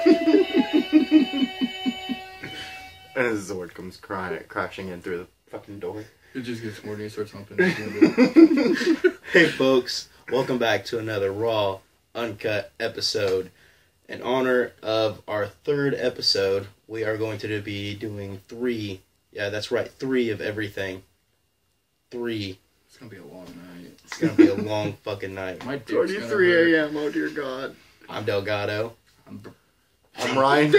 And a Zord comes crashing in through the fucking door. It just gets horny and starts humping. Hey folks, welcome back to another raw, uncut episode. In honor of our third episode, we are going to be doing three of everything. 3. It's gonna be a long night. It's gonna be a long fucking night. My dick's 23 a.m. Oh dear God. I'm Delgado. I'm Ryan.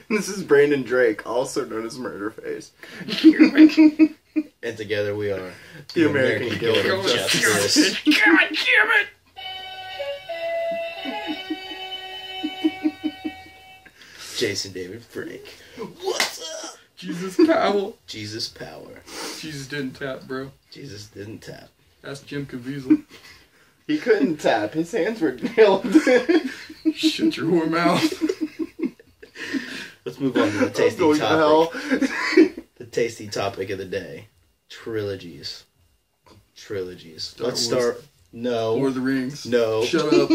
This is Brandon Drake, also known as Murderface. And together we are the American Guild of Justice. God damn it! Jason David Frank. What's up? Jesus Powell. Jesus Power. Jesus didn't tap, bro. Jesus didn't tap. That's Jim Caviezel. He couldn't tap. His hands were nailed. Shut your whore mouth. Let's move on to the tasty topic. The tasty topic of the day. Trilogies. Let's start. No. Lord of the Rings. No. Shut up.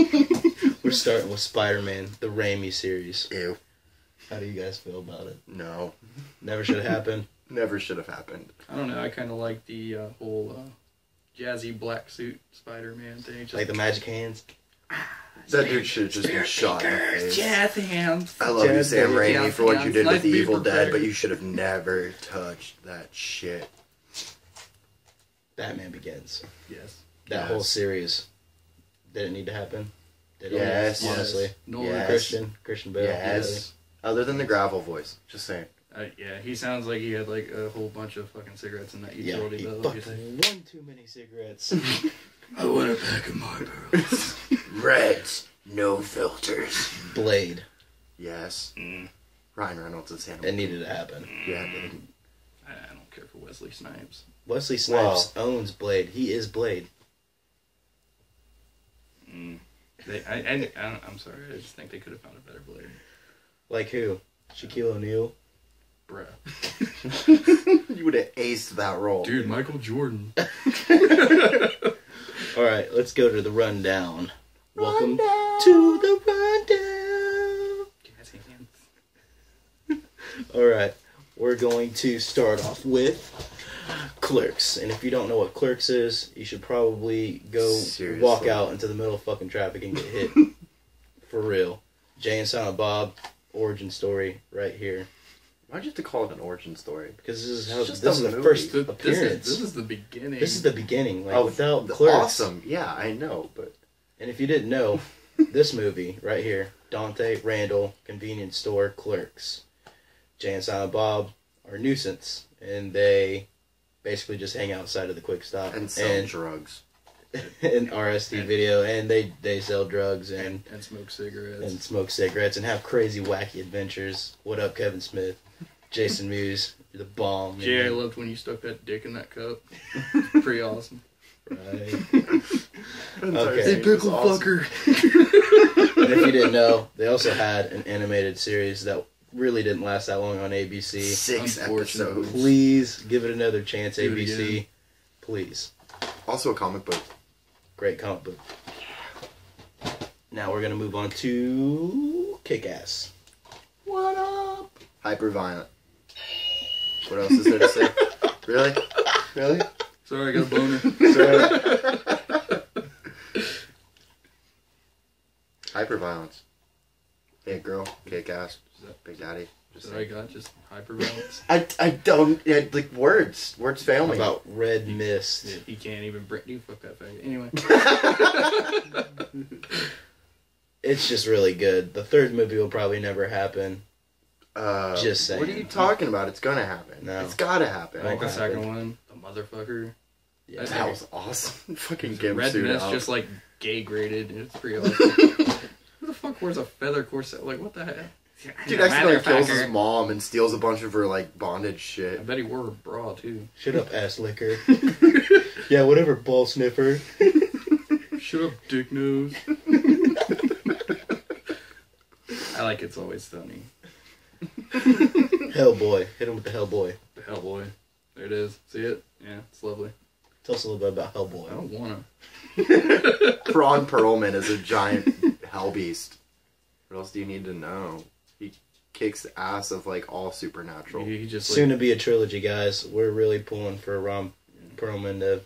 We're starting with Spider-Man, the Raimi series. Ew. How do you guys feel about it? No. Never should have happened. Never should have happened. I don't know. I kind of like the whole jazzy black suit Spider-Man thing. Like the magic hands. That dude should have just been shot in the face. Jazz hands. I love you, Sam Raimi, Jazz for what you hands. did Nice with The Evil beaver Dead, predator. but you should have never touched that shit. Batman Begins. Yes. That whole series. Did it need to happen? Did Yes. it? Honestly. Nolan. Yes. Christian Bale. Yes. Other than the gravel voice. Just saying. Yeah, he sounds like he had like a whole bunch of fucking cigarettes in that Yeah, utility he belt. fucked one too many cigarettes. I want a pack of Marlboros. Reds. No filters. Blade. Yes. Ryan Reynolds is Hannibal. It needed to happen. Yeah, it did. I don't care for Wesley Snipes. Wesley Snipes owns Blade. He is Blade. I'm sorry. I just think they could have found a better Blade. Like who? Shaquille O'Neal? Bruh. You would have aced that role. Dude, Michael Jordan. Alright, let's go to the rundown. Welcome to the rundown. Jazz hands. Alright, we're going to start off with Clerks. And if you don't know what Clerks is, you should probably go Seriously. walk out into the middle of fucking traffic and get hit. For real. Jay and Silent Bob, origin story right here. Why'd you have to call it an origin story? Because this is It's just this is a the movie. first This appearance. is the beginning. This is the beginning. Like, Oh, without Clerks. Awesome. Yeah, I know, but... And if you didn't know, this movie right here, Dante, Randall, Convenience Store, Clerks. Jay and Silent Bob are a nuisance, and they basically just hang outside of the Quick Stop And sell drugs. and RST video, and they sell drugs and smoke cigarettes. smoke cigarettes and have crazy wacky adventures. What up, Kevin Smith? Jason Mewes, you're the bomb. Man. Jay, I loved when you stuck that dick in that cup. It's pretty awesome. Right. Okay. Hey, pickle fucker. And if you didn't know, they also had an animated series that really didn't last that long on ABC. 6 Unfortunately. episodes. Please give it another chance, Do it ABC. again. Please. Also a comic book. Great comic book. Now we're going to move on to Kick-Ass. What up? Hyper violent. What else is there to say? Really? Really? Sorry, I got a boner. Hyper violence. Hey girl, kick ass, Big Daddy. Just that I got just hyperviolence. I don't like words. Words fail How me. about Red Mist? Yeah, he can't even bring you. Fuck that faggot. Anyway. It's just really good. The third movie will probably never happen. Just saying. What are you talking about? It's gonna happen. No. It's gotta happen. I like the Won't second happen. one, the motherfucker. Yeah. That was awesome. Fucking Red gimp suit Mist out. just like gay graded. It's pretty awesome. Who the fuck wears a feather corset? Like what the heck? Dude accidentally kills his mom and steals a bunch of her like bondage I shit. bet he wore a bra too. Shut up, ass licker. Yeah, whatever, ball sniffer. Shut up, dick nose. I like It's Always Sunny. Hellboy. Hit him with the Hellboy. The Hellboy. There it is. See it? Yeah, it's lovely. It's Tell us a little bit about I Hellboy. don't wanna. Ron Perlman is a giant hell beast. What else do you need to know? He kicks the ass of like all supernatural. He just Soon to be a trilogy, guys. We're really pulling for Ron Perlman to,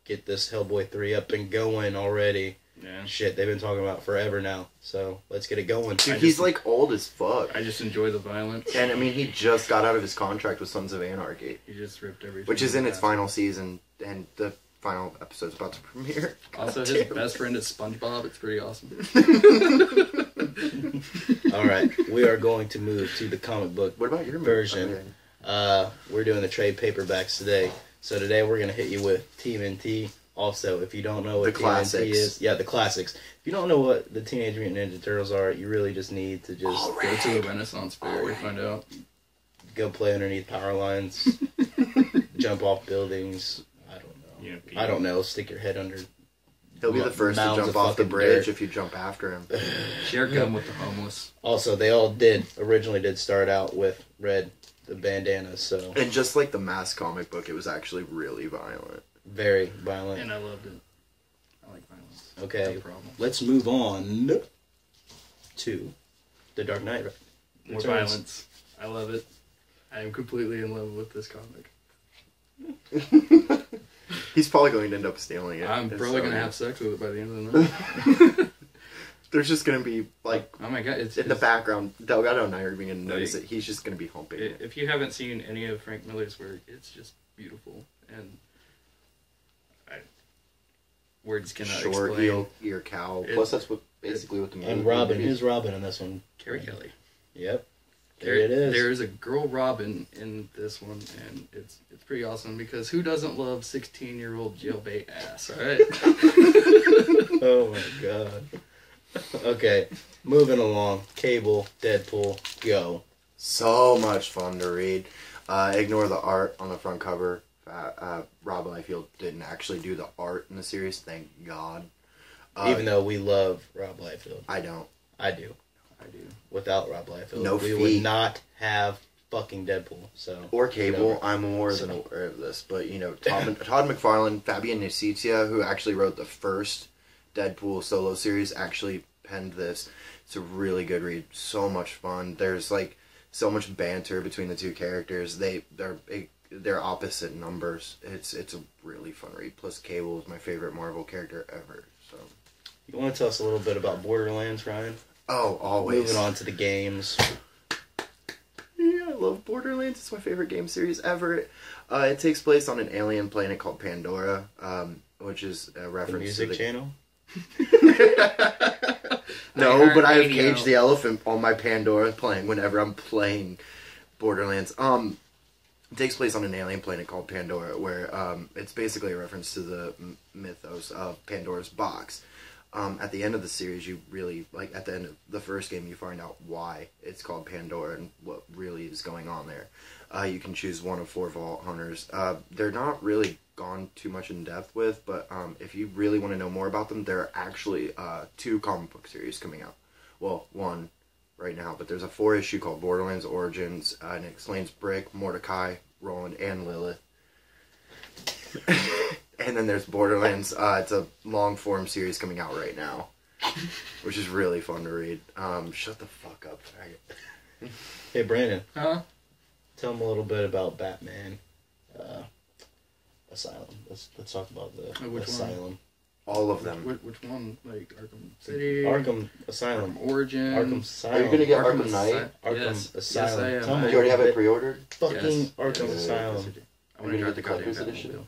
get this Hellboy 3 up and going already. Yeah. Shit, they've been talking about forever now. So let's get it going. Dude, he's like old as fuck. I just enjoy the violence. And I mean, he just got out of his contract with Sons of Anarchy, He just ripped everything. which is in its half. final season, and the final episode's about to premiere. Also, God his damn. best friend is SpongeBob. It's pretty awesome. All right, we are going to move to the comic book What about your version. We're doing the trade paperbacks today. So today we're going to hit you with TMNT. Also, if you don't know what The TMNT classics. is, the classics. If you don't know what the Teenage Mutant Ninja Turtles are, you really just need to just Go to the Renaissance Fair to find out. go play underneath power lines, jump off buildings. I don't know. Stick your head under. He'll be the first to mounds jump of off the fucking bridge dirt. if you jump after him. Share gum with the homeless. Also, they all originally did start out with red, the bandanas, so And just like the Mask comic book, it was actually really violent. very violent. And I loved it. I like violence. Okay, No problem. let's move on to The Dark Knight. More Returns. violence. I love it. I am completely in love with this comic. He's probably going to end up stealing it. I'm It's probably so going to good. have sex with it by the end of the night. There's just going to be, like, Oh my god. It's in the background, Delgado and I are going to notice Like- it. He's just going to be humping it. If you haven't seen any of Frank Miller's work, it's just beautiful. And words cannot Short explain. ear cow. It- Plus, that's basically what the movie And Robin, is. who's Robin in this one? Carrie Kelly. Yep, there it is. There is a girl Robin in this one, and it's pretty awesome because who doesn't love 16-year-old jailbait ass, alright? Oh my god. Okay, moving along. Cable, Deadpool, go. So much fun to read. Ignore the art on the front cover. Rob Liefeld didn't actually do the art in the series, thank God. Even though we love Rob Liefeld. I don't. I do. I do. Without Rob Liefeld, No we feet. would not have fucking Deadpool. So Or Cable, whatever. I'm more than aware of this. But, Todd McFarlane, Fabian Nicieza, who actually wrote the first Deadpool solo series, actually penned this. It's a really good read. So much fun. There's, like, so much banter between the two characters. They're opposite numbers. It's a really fun read. Plus, Cable is my favorite Marvel character ever. So, You want to tell us a little bit about Borderlands, Ryan? oh, always. Moving on to the games. Yeah, I love Borderlands. It's my favorite game series ever. It takes place on an alien planet called Pandora, which is a The reference music to the channel. No, but I have Radio. Cage the Elephant on my Pandora playing whenever I'm playing Borderlands. It takes place on an alien planet called Pandora, where it's basically a reference to the mythos of Pandora's box. At the end of the series, you really, like, at the end of the first game, you find out why it's called Pandora and what really is going on there. You can choose one of 4 Vault Hunters. They're not really gone too much in depth with, but if you really want to know more about them, there are actually 2 comic book series coming out. Well, 1 right now, but there's a 4-issue called Borderlands Origins, and it explains Brick, Mordecai, Roland, and Lilith. And then there's Borderlands. It's a long-form series coming out right now, which is really fun to read. Shut the fuck up, faggot. Hey, Brandon. Huh? Tell them a little bit about Batman Asylum. Let's talk about the Which one? Asylum. All of them. Which one? Like Arkham City? Arkham Asylum. Arkham Origin? Arkham Asylum. Are you gonna get Arkham Arkham Knight? Asy- Arkham yes. Asylum. Yes, I am. Tell me You already have bit. it pre-ordered? Fucking Yes. Arkham Yes. Asylum. I Are want you to gonna drive the get the goddamn collector's edition? Batmobile.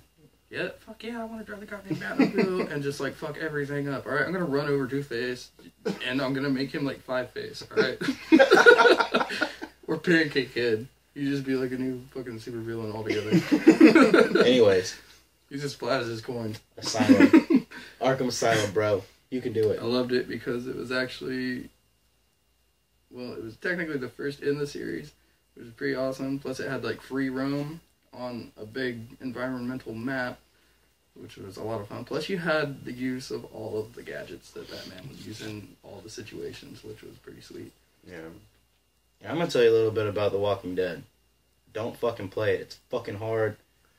Yeah, fuck yeah, I want to drive the goddamn Batmobile and just, like, fuck everything up. Alright, I'm gonna run over Two-Face, and I'm gonna make him, like, Five-Face, alright? Or Pancake Kid. You just be, like, a new fucking super villain altogether. Anyways, He's as flat as his coin. Asylum. Arkham Asylum, bro. You can do it. I loved it because it was actually... Well, it was technically the first in the series, which was pretty awesome. Plus it had, like, free roam on a big environmental map, which was a lot of fun. Plus you had the use of all of the gadgets that Batman would use in all the situations, which was pretty sweet. Yeah. I'm gonna tell you a little bit about The Walking Dead. Don't fucking play it. It's fucking hard.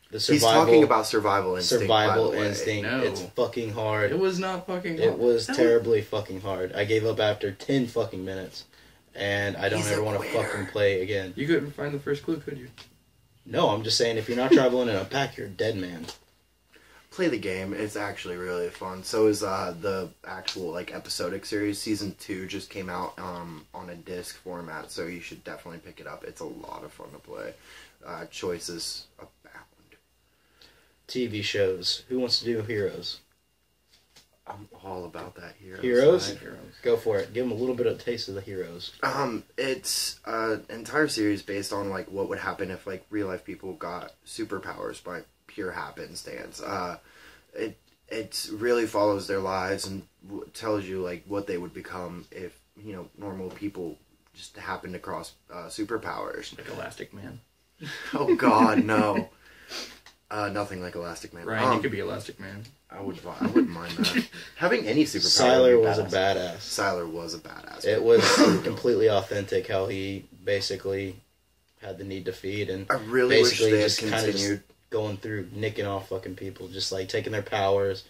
the He's survival. talking about survival instinct. Survival by the way. instinct. No. It's fucking hard. It was not fucking hard. It was terribly fucking hard. I gave up after 10 fucking minutes. And I don't He's ever a want to quitter. fucking play again. You couldn't find the first clue, could you? No, I'm just saying, if you're not traveling in a pack, you're a dead man. Play the game. It's actually really fun. So is the actual like episodic series. Season 2 just came out on a disc format, so you should definitely pick it up. It's a lot of fun to play. Choices abound. TV shows. Who wants to do Heroes? I'm all about that hero. Heroes? side. Go for it. Give them a little bit of taste of the Heroes. It's an entire series based on like what would happen if like real life people got superpowers by pure happenstance. It really follows their lives and tells you like what they would become if normal people just happened to cross superpowers. Like Elastic Man. Oh God, no. Nothing like Elastic Man. Ryan, you could be Elastic Man. I wouldn't mind that. Having any superpower. Siler would be was a badass. badass. Siler was a badass. It was completely authentic how he basically had the need to feed and I really wish basically they had just kind of continued. going through nicking off fucking people, just like taking their powers.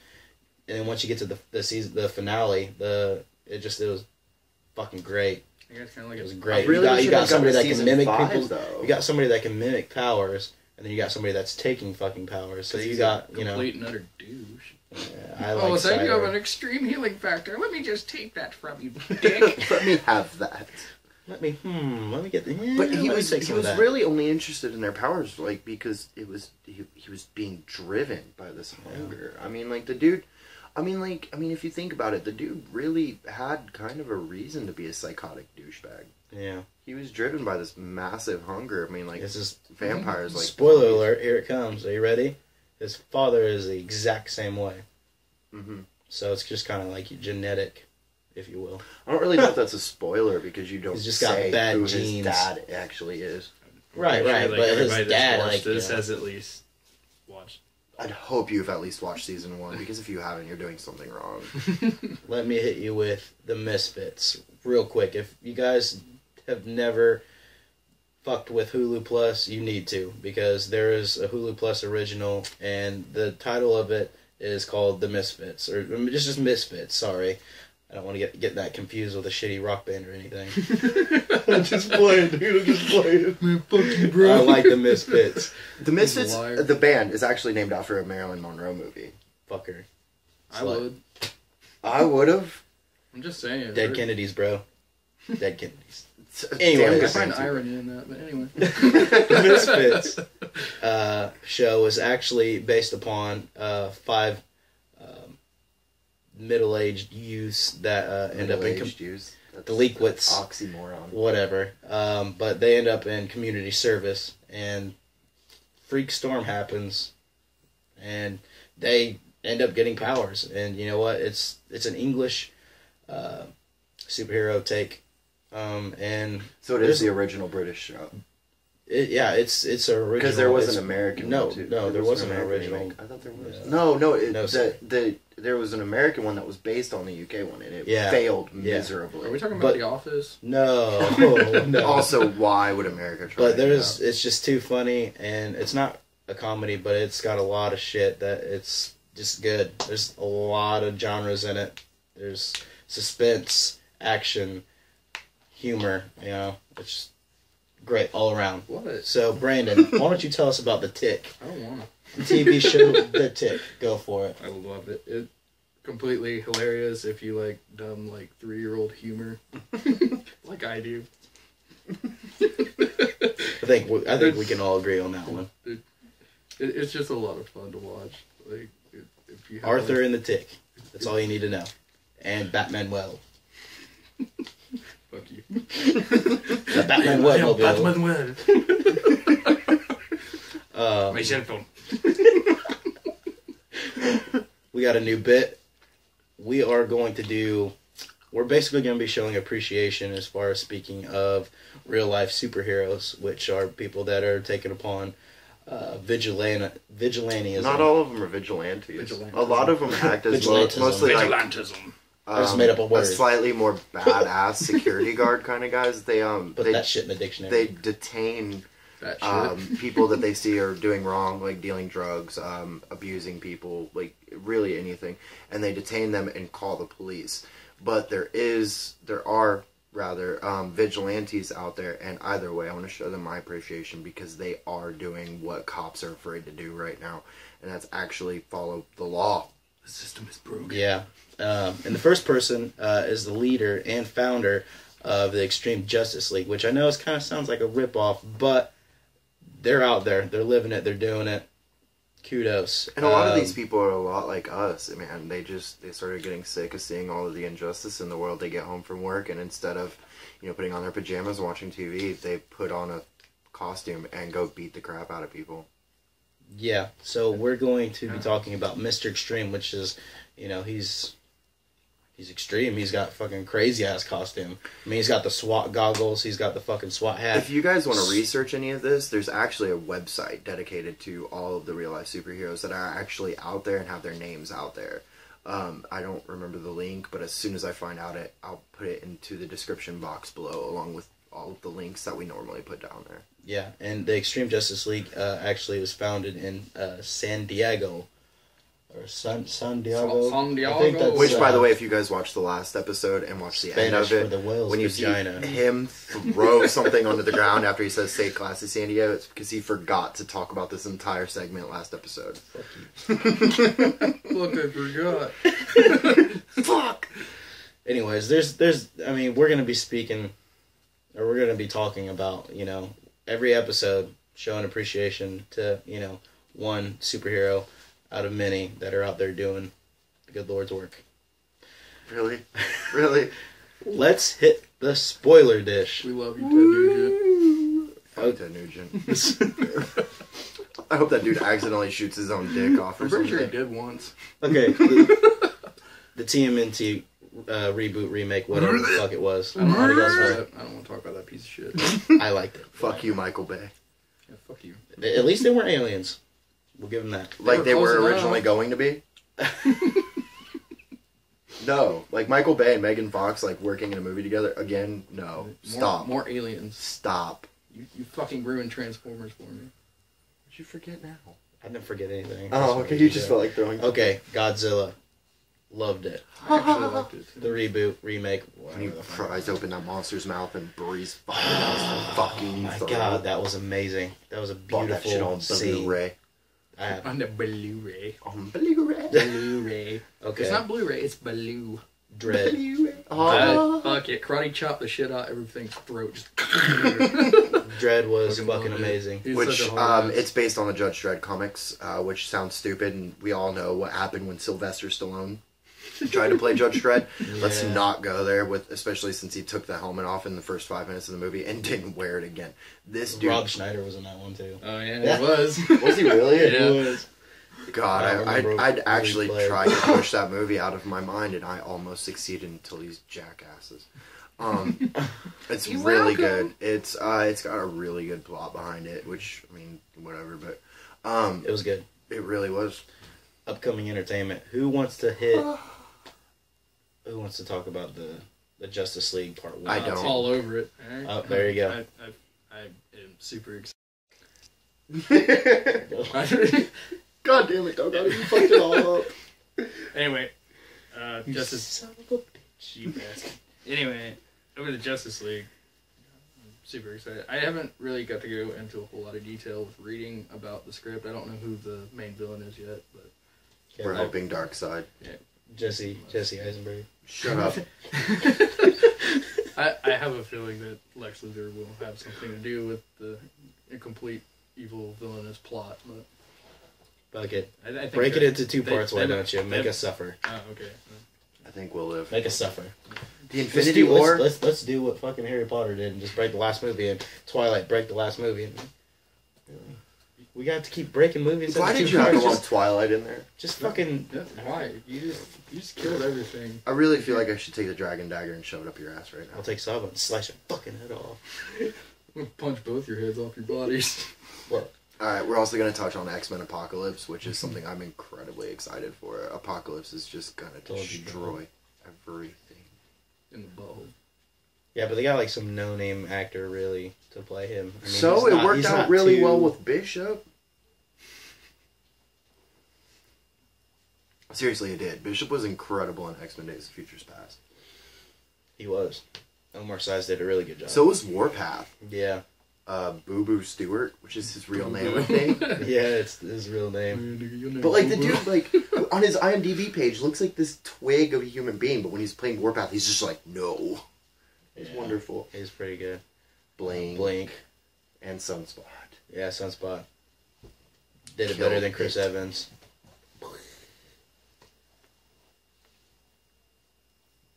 And then once you get to the season, the finale, it was fucking great. I guess kind of like It was a great. I really wish you it got had somebody gone that to can mimic season 5, people. though. You got somebody that can mimic powers, and then you got somebody that's taking fucking powers. So you got complete and utter douche. I like Oh, thank you have Siler. an extreme healing factor. Let me just take that from you, dick. Let me have that. Let me get the. Yeah, But he let me was take some of that. really only interested in their powers, like because he was being driven by this hunger. I mean, like the dude. I mean, if you think about it, the dude really had kind of a reason to be a psychotic douchebag. Yeah. He was driven by this massive hunger. I mean, like This is vampires. Like spoiler alert. Here it comes. Are you ready? His father is the exact same way. Mm-hmm. So it's just kind of like genetic, if you will. I don't really know if that's a spoiler because you don't He's just got say bad who genes. his dad actually is. Right, I'm right, sure, but his everybody that's dad, watched like, this you know. has at least watched. I'd hope you've at least watched season 1 because if you haven't, you're doing something wrong. Let me hit you with the Misfits real quick. If you guys have never fucked with Hulu Plus, you need to, because there is a Hulu Plus original, and the title of it is called The Misfits, or just Misfits. Sorry, I don't want to get that confused with a shitty rock band or anything. I'm just playing, dude. I'm just playing. Man, fuck you, bro. I like The Misfits. The Misfits, Liar. the band, is actually named after a Marilyn Monroe movie. Fucker. I would. I would have. I'm just saying. Dead Kennedys, bro. Dead Kennedys. Damn Anyway, good I find band, too. irony in that, but anyway. The Misfits show is actually based upon 5 middle-aged youths that end up in Middle-aged youth. That's delinquents, oxymoron. whatever. But they end up in community service, and freak storm happens, and they end up getting powers. And you know what? It's an English superhero take. And So it is the original British show. it's original. Because there was It's- an American no, one, too. no, there wasn't an original. remake. I thought there was. No. No, sir. there was an American one that was based on the UK one, and it Yeah. failed Yeah. miserably. Are we talking But- about The Office? No, no. Also, why would America try? But it's just too funny, and it's not a comedy, but it's got a lot of shit that it's just good. There's a lot of genres in it. There's suspense, action, humor. You know, it's great all around. What? So, Brandon, why don't you tell us about The Tick? I don't want to. The TV show The Tick. Go for it. I love it. It completely hilarious if you like dumb 3-year-old humor, like I do. I think we can all agree on that one. It's just a lot of fun to watch. If you have Arthur and the Tick. That's all you need to know. And Batman Well. fuck you. The Batman Well. My cell phone. We got a new bit. We're basically going to be showing appreciation as far as speaking of real life superheroes, which are people that are taken upon vigilantism. Not all of them are vigilantes. A lot of them act as Vigilantism. mostly like Vigilantism. I just made up a word. slightly more badass security guard kind of guys. They Put that shit in the dictionary. they detain That shit. people that they see are doing wrong, like dealing drugs, abusing people, like really anything, and they detain them and call the police. But there are vigilantes out there, and either way, I want to show them my appreciation because they are doing what cops are afraid to do right now, and that's actually follow the law. The system is broken. Yeah. And the first person is the leader and founder of the Extreme Justice League, which I know kind of sounds like a ripoff, but they're out there. They're living it. They're doing it. Kudos. And a lot of these people are a lot like us, man. They started getting sick of seeing all of the injustice in the world. They get home from work, and instead of, putting on their pajamas and watching TV, they put on a costume and go beat the crap out of people. Yeah. So we're going to be talking about Mr. Extreme, which is, he's extreme. He's got fucking crazy ass costume. I mean, he's got the SWAT goggles. He's got the fucking SWAT hat. If you guys want to research any of this, there's actually a website dedicated to all of the real life superheroes that are actually out there and have their names out there. I don't remember the link, but as soon as I find out I'll put it into the description box below, along with all of the links that we normally put down there. Yeah, and the Extreme Justice League actually was founded in San Diego. Or San Diego. San Diego. I think that's, Which, by the way, if you guys watched the last episode and watched the end of Spanish it, for the whale's when you vagina. see him throw something onto the ground after he says "Say classy San Diego," it's because he forgot to talk about this entire segment last episode. Fuck you. Look, I forgot. Fuck! Anyways, we're going to be speaking, or we're going to be talking about, every episode showing appreciation to, one superhero out of many that are out there doing the good Lord's work. Really? Really? Let's hit the spoiler dish. We love you, Ted Fuck Nugent. Ted Nugent. I hope that dude accidentally shoots his own dick off or I'm pretty something. sure he did once. Okay. The TMNT reboot, remake, whatever the fuck it was. I don't Already got want started. to talk about that piece of shit. I liked it. Fuck you, Michael Bay. Yeah, fuck you. At least they weren't aliens. We'll give them that. Like they close were enough. originally going to be? No. Like Michael Bay and Megan Fox like working in a movie together? Again, no. Stop. More aliens. Stop. You fucking ruined Transformers for me. What'd you forget now? I didn't forget anything. Oh, okay. You just felt like throwing. Okay, Godzilla. Loved it. I actually liked it too. The reboot, remake, When he whatever the fuck. pries open that monster's mouth and breathes fire down his fucking Oh my throat. god, that was amazing. That was a Bought that shit beautiful on scene. Blu-ray. I have. On the Blu-ray. On Blu-ray. Blu-ray. Okay. It's not Blu-ray, it's Blue. Dread. Blu-ray. Oh. Fuck it. Karate chop the shit out everything's throat. Just Dread was fucking loved it. amazing. He's Which, such a hard ass. it's based on the Judge Dredd comics, which sounds stupid, and we all know what happened when Sylvester Stallone tried to play Judge Dredd. Let's Yeah. not go there, especially since he took the helmet off in the first 5 minutes of the movie and didn't wear it again. This dude... Rob Schneider was in that one too. Oh yeah, Yeah. it was. Was he really? Yeah. He was. God, I remember I'd when actually he played. tried to push that movie out of my mind, and I almost succeeded until these jackasses. It's You're really welcome. good. It's got a really good plot behind it, which I mean, whatever, but It was good. it really was. Upcoming entertainment. Who wants to hit? Who wants to talk about the Justice League Part 1? I It's don't. all over it. All right? Oh, there you go. I am super excited. God damn it, Doug! You fucked it all up. Anyway, You Justice. son of a bitch. You bastard. Anyway, over the Justice League. I'm super excited. I haven't really got to go into a whole lot of detail with reading about the script. I don't know who the main villain is yet, but We're hoping Darkseid. Jesse Eisenberg. Shut up. I have a feeling that Lex Luthor will have something to do with the incomplete evil villainous plot. But Fuck it. I think Break it they're- into two they- parts, why they- don't you? Make they- us suffer. Oh, okay. I think we'll live. Make us suffer. The Infinity War. Let's do what fucking Harry Potter did and just break the last movie, and Twilight break the last movie. And we got to keep breaking movies. Why into did two you have to parts. want Twilight in there? Just fucking. Yeah, why? You just killed everything. I really feel like I should take the dragon dagger and shove it up your ass right now. I'll take Sava and slash your fucking head off. I'm gonna punch both your heads off your bodies. What? Alright, we're also going to touch on X-Men Apocalypse, which is something I'm incredibly excited for. Apocalypse is just going to Told you, destroy everything. In the butthole. Yeah, but they got like some no-name actor really to play him. I mean, So it worked out really well with Bishop. Seriously, it did. Bishop was incredible in X-Men Days of Futures Past. He was. Omar Size did a really good job. So was Warpath. Yeah. Boo Boo Stewart, which is his real name, I think. Yeah, it's his real name. But like the dude, like on his IMDb page, looks like this twig of a human being. But when he's playing Warpath, he's just like, no. It's wonderful. He's pretty good. Blink. And Sunspot. Yeah, Sunspot. Did it better than Chris Evans.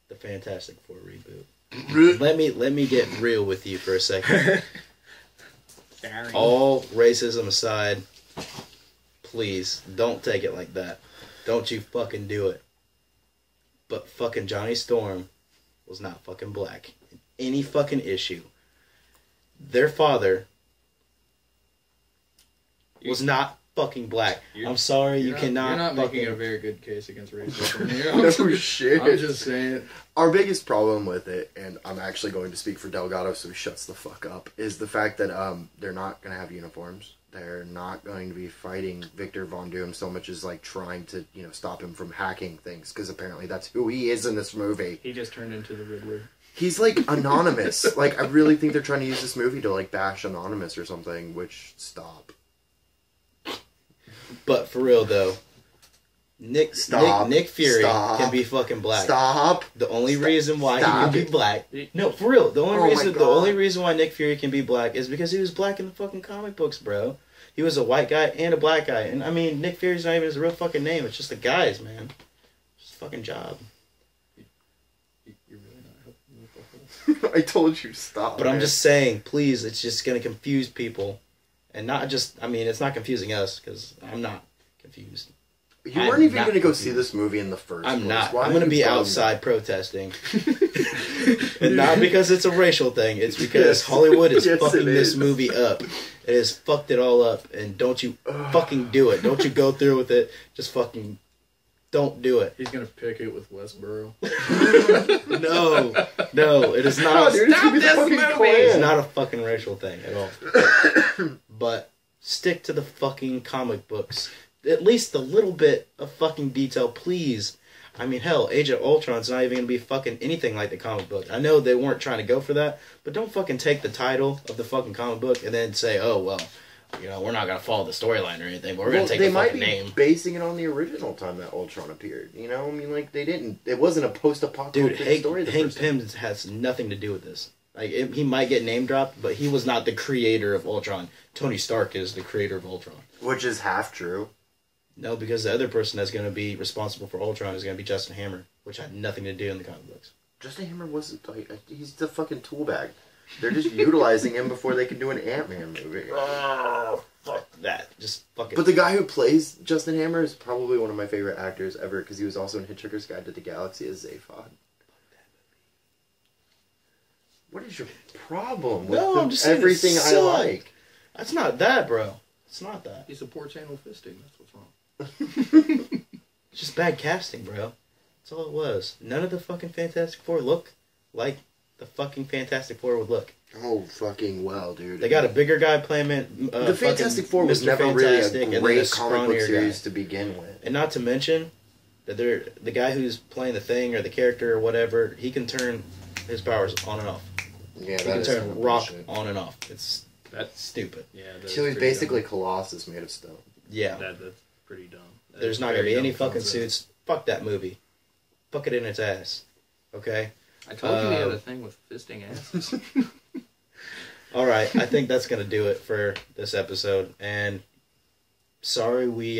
The Fantastic Four reboot. let me get real with you for a second. All racism aside, please don't take it like that. Don't you fucking do it. But fucking Johnny Storm was not fucking black in any fucking issue. Their father was not fucking black. I'm sorry, you cannot. You're not fucking... making a very good case against racism here. No shit. I'm just saying. Our biggest problem with it, and I'm actually going to speak for Delgado so he shuts the fuck up, is the fact that they're not going to have uniforms. They're not going to be fighting Victor Von Doom so much as like trying to, stop him from hacking things, because apparently that's who he is in this movie. He just turned into the Riddler. He's like Anonymous. Like, I really think they're trying to use this movie to like bash Anonymous or something, which, stop. But for real though, Nick Fury can be fucking black. Stop. The only reason why he can be black. No, for real. The only reason why Nick Fury can be black is because he was black in the fucking comic books, bro. He was a white guy and a black guy, and I mean Nick Fury's not even his real fucking name. It's just a guy's, man. It's a fucking job. You're really not helping me. I told you stop. But I'm just saying, please. It's just gonna confuse people. And not just, I mean, it's not confusing us, because I'm not confused. You weren't even going to go see this movie in the first place. I'm not. I'm going to be outside protesting. And not because it's a racial thing. It's because Hollywood is fucking this movie up. It has fucked it all up. And don't you fucking do it. Don't you go through with it. Just fucking don't do it. He's going to pick it with Westboro. No, it is not. Stop this movie! It's not a fucking racial thing at all. But stick to the fucking comic books. At least a little bit of fucking detail, please. I mean, hell, Age of Ultron's not even going to be fucking anything like the comic book. I know they weren't trying to go for that, but don't fucking take the title of the fucking comic book and then say, oh, well, we're not going to follow the storyline or anything, but we're going to take the fucking name. They might be basing it on the original time that Ultron appeared. I mean, like, they didn't. It wasn't a post-apocalyptic story. Hank Pym has nothing to do with this. Like, he might get name dropped, but he was not the creator of Ultron. Tony Stark is the creator of Ultron. Which is half true. No, because the other person that's going to be responsible for Ultron is going to be Justin Hammer, which had nothing to do in the comic books. Justin Hammer wasn't... He's the fucking tool bag. They're just utilizing him before they can do an Ant-Man movie. Oh, fuck that. Just fuck it. But the guy who plays Justin Hammer is probably one of my favorite actors ever, because he was also in Hitchhiker's Guide to the Galaxy as Zaphod. What is your problem with everything I like? That's not that, bro. It's not that. He supports anal fisting. That's what's wrong. It's just bad casting, bro. That's all it was. None of the fucking Fantastic Four look like the fucking Fantastic Four would look. Oh, fucking well, dude. They got a bigger guy playing the Fantastic Four was never Fantastic, really a great comic book series to begin with. And not to mention that the guy who's playing the thing or the character or whatever, he can turn his powers on and off. Yeah, he can turn rock on and off. That's stupid. Yeah, so he's basically Colossus made of stone. Yeah. That's pretty dumb. There's not going to be any fucking suits. Fuck that movie. Fuck it in its ass. Okay? I told you he had a thing with fisting asses. Alright, I think that's going to do it for this episode. And sorry we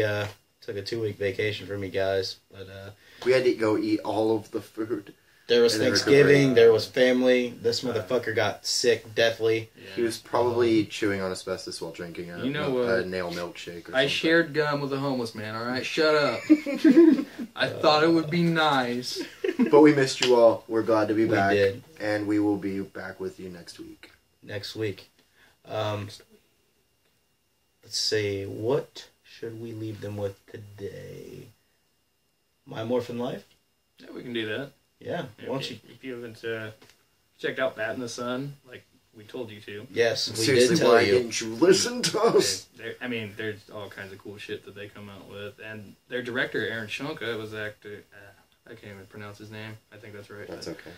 took a 2-week vacation from you guys. But we had to go eat all of the food. There was Thanksgiving, there was family. This motherfucker got sick deathly. Yeah. He was probably chewing on asbestos while drinking a nail milkshake or something. I shared gum with a homeless man, alright? Shut up. I thought it would be nice. But we missed you all. We're glad to be back. We did. And we will be back with you next week. Next week. Let's see. What should we leave them with today? My Morphin Life? Yeah, we can do that. Yeah, if you haven't checked out Bat in the Sun, like we told you to. Yes, we Seriously, did tell why you. didn't you listen to us? I mean, there's all kinds of cool shit that they come out with, and their director Aaron Shonka was actor. I can't even pronounce his name. I think that's right. That's okay.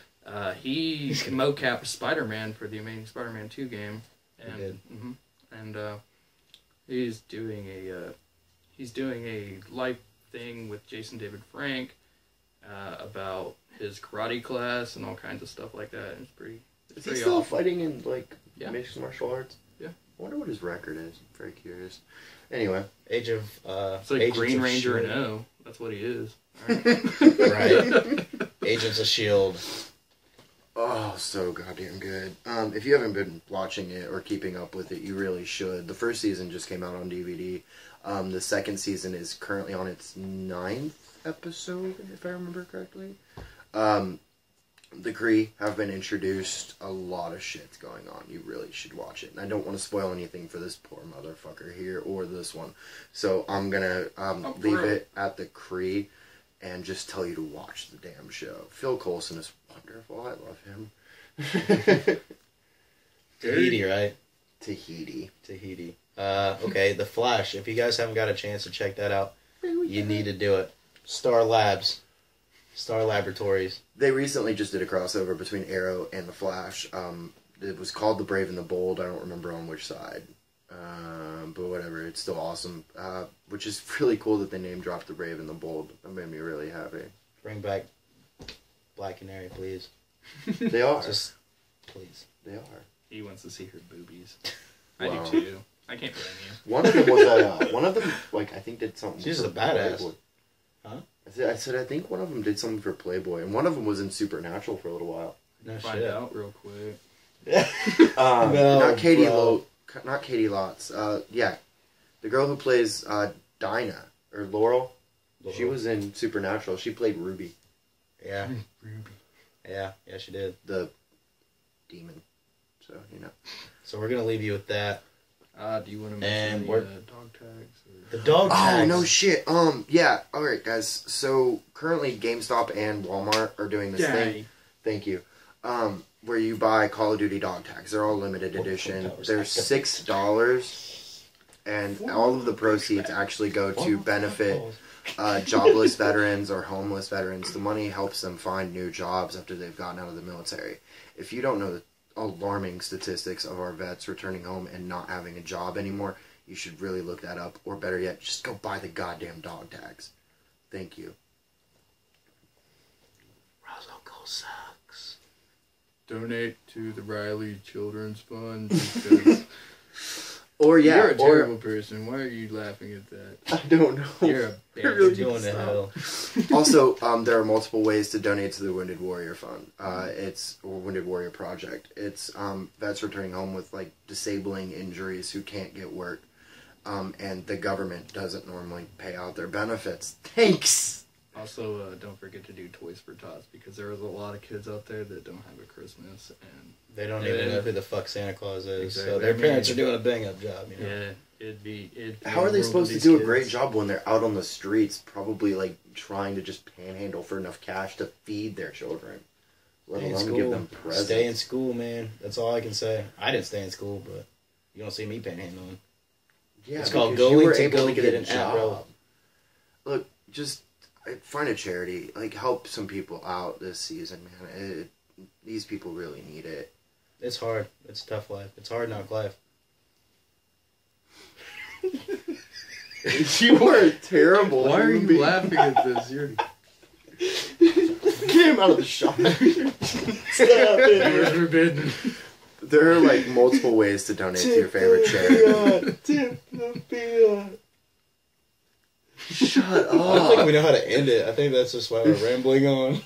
He mocapped Spider-Man for the Amazing Spider-Man 2 game, and He did. he's doing a live thing with Jason David Frank about his karate class and all kinds of stuff like that. It's pretty. Is he still fighting in Yeah. mixed martial arts? Yeah. I wonder what his record is. I'm very curious. Anyway, It's like Green Ranger and O. That's what he is. Right. Right. Agents of S.H.I.E.L.D. oh, so goddamn good. If you haven't been watching it or keeping up with it, you really should. The first season just came out on DVD. The second season is currently on its 9th episode, if I remember correctly. The Kree have been introduced. A lot of shit's going on. You really should watch it. And I don't want to spoil anything for this poor motherfucker here or this one. So I'm gonna leave it at the Kree and just tell you to watch the damn show. Phil Coulson is wonderful. I love him. Tahiti, right? Tahiti. Okay, The Flash. If you guys haven't got a chance to check that out, you need to do it. Star Laboratories. They recently just did a crossover between Arrow and the Flash. It was called The Brave and the Bold. I don't remember on which side. But whatever, it's still awesome. Which is really cool that they name dropped The Brave and the Bold. That made me really happy. Bring back Black Canary, please. They are. Just, please. They are. He wants to see her boobies. Wow. I do too. I can't blame you. One of them was one of them, I think did something. She's for a badass. Playboy. Huh? I said, I think one of them did something for Playboy, and one of them was in Supernatural for a little while. No Find shit. out real quick. No, not Katie bro. not Katie Lotz. Yeah, the girl who plays Dinah or Laurel. She was in Supernatural. She played Ruby. Yeah. Ruby. Yeah, she did. The demon. So, you know. So we're gonna leave you with that. Do you want to mention And the dog tags? Or... The dog tags. Oh, no shit. Yeah. Alright, guys. So, currently GameStop and Walmart are doing this thing. Thank you. Where you buy Call of Duty dog tags. They're all limited edition. They're $6. And all of the proceeds actually go to benefit jobless veterans or homeless veterans. The money helps them find new jobs after they've gotten out of the military. If you don't know the alarming statistics of our vets returning home and not having a job anymore, you should really look that up. Or better yet, just go buy the goddamn dog tags. Thank you. Roscoe sucks. Donate to the Riley Children's Fund because Or yeah, you're a terrible person. Why are you laughing at that? I don't know. You're a bad You're really Going to hell. Also, there are multiple ways to donate to the Wounded Warrior Fund. It's or Wounded Warrior Project. It's vets returning home with like disabling injuries who can't get work, and the government doesn't normally pay out their benefits. Thanks. Also, don't forget to do Toys for Tots because there is a lot of kids out there that don't have a Christmas and They don't even know who the fuck Santa Claus is. Exactly. So their parents are doing a bang up job, you know. yeah, it'd be How are they supposed to do a great job when they're out on the streets, probably like trying to just panhandle for enough cash to feed their children, let Stay in alone school. give them presents? Stay in school, man. That's all I can say. I didn't stay in school, but you don't see me panhandling. Yeah, It's called because you going were to able go to get a an at-row. Look, just find a charity. Like, help some people out this season, man. These people really need it. It's hard. It's a tough life. It's hard knock life. You are terrible. Why are human you being. laughing at this? You're Get him out of the shop. you're forbidden. There are like multiple ways to donate to your favorite charity. Shut I don't think up. we know how to end it. I think that's just why we're rambling on.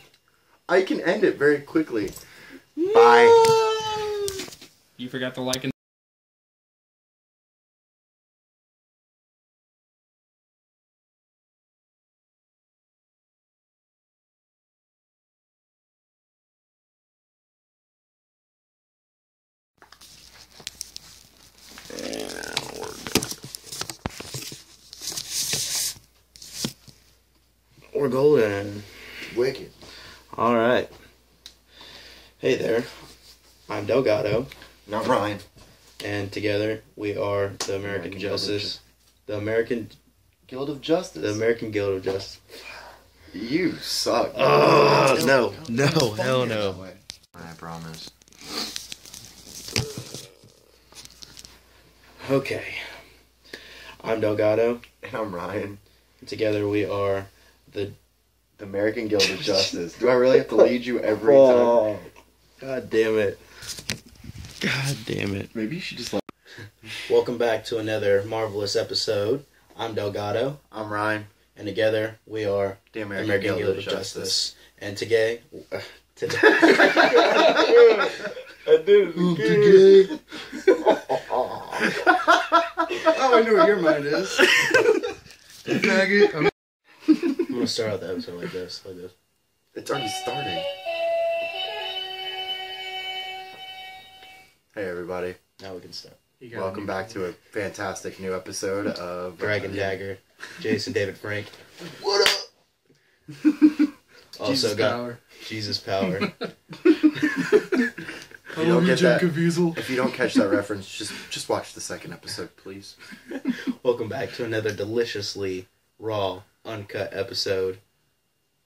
I can end it very quickly. Bye. You forgot to like and We're golden. Wicked. All right. Hey there. I'm Delgado. And I'm Ryan. And together we are the American Guild of Justice. The American Guild of Justice. You suck. No, hell no. I promise. Okay. I'm Delgado. And I'm Ryan. And together we are the American Guild of Justice. Do I really have to lead you every time? God damn it. God damn it. Maybe you should just Welcome back to another marvelous episode. I'm Delgado. I'm Ryan. And together we are The American Guild of Justice. And today... today... I did it again. Oh, I know what your mind is. Faggot. I'm gonna start out the episode like this. It's already starting. Hey everybody. Now we can start. Welcome back to a fantastic new episode of Dragon Dagger, Jason David Frank. What up? Also Jesus got power. Jesus Power. If you don't get that, Caviezel. if you don't catch that reference, just watch the second episode, please. Welcome back to another deliciously raw, uncut episode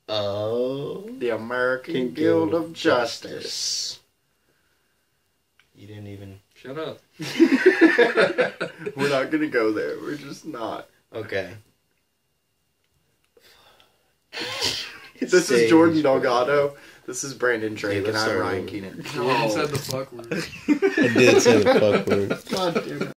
of The American Guild of Justice. You didn't even... Shut up. We're not gonna go there. We're just not. Okay. This is Jordan Delgado. This is Brandon Drake, Okay, and let's I'm start Ryan over. Keenan. Jordan said the fuck word. I did say the fuck word. God damn it.